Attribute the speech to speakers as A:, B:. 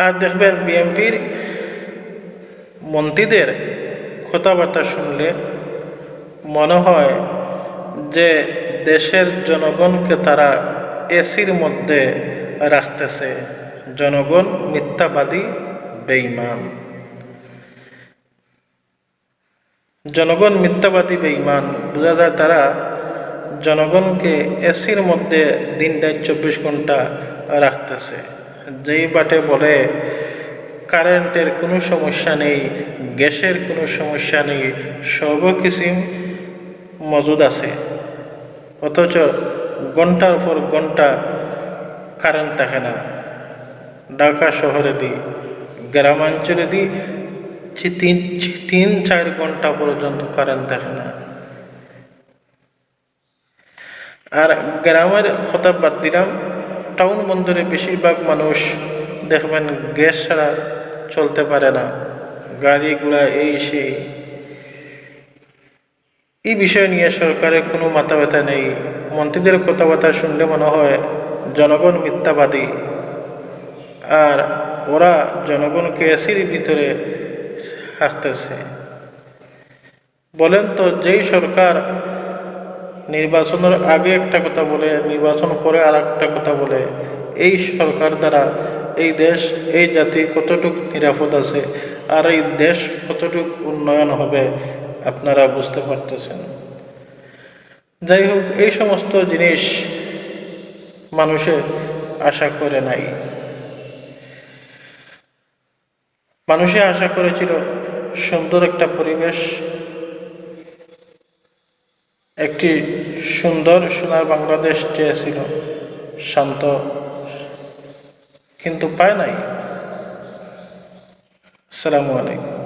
A: আর দেখবেন বিএনপির মন্ত্রীদের কথাবার্তা শুনলে মনে হয় যে দেশের জনগণকে তারা এসির মধ্যে রাখতেছে। জনগণ মিথ্যাবাদী, বেঈমান। জনগণ মিথ্যাবাদী, বেঈমান বোঝা যায় তারা জনগণকে এসির মধ্যে দিনটায় 24 ঘন্টা রাখতেছে। যেই বাটে বলে কারেন্টের কোনো সমস্যা নেই, গ্যাসের কোনো সমস্যা নেই, সর্বকিছু মজুদ আছে, অথচ ঘন্টার পর ঘন্টা কারেন্ট থাকে না। ঢাকা শহরে দিই, গ্রামাঞ্চলে দিই 3-4 ঘন্টা পর্যন্ত কারেন্ট থাকে না। আর গ্রামের কথা বাদ দিলাম, টাউন বন্দরে বেশিরভাগ মানুষ দেখবেন গ্যাস ছাড়া চলতে পারে না, গাড়ি ঘোড়া এই সেই। এই বিষয় নিয়ে সরকারের কোনো মাথা ব্যথা নেই। মন্ত্রীদের কথাবার্তা শুনলে মনে হয় জনগণ মিথ্যাবাদী, আর ওরা জনগণকে এসির ভিতরে রাখতেছে। বলেন তো, যেই সরকার নির্বাচনের আগে একটা কথা বলে, নির্বাচন পরে আর একটা কথা বলে, এই সরকার দ্বারা এই দেশ, এই জাতি কতটুকু নিরাপদ আছে আর এই দেশ কতটুকু উন্নয়ন হবে আপনারা বুঝতে পারতেছেন। যাই হোক, এই সমস্ত জিনিস মানুষে আশা করে নাই। মানুষে আশা করেছিল সুন্দর একটা পরিবেশ, একটি সুন্দর সোনার বাংলাদেশ চেয়েছিল, শান্ত, কিন্তু পায় নাই। আসসালামু আলাইকুম।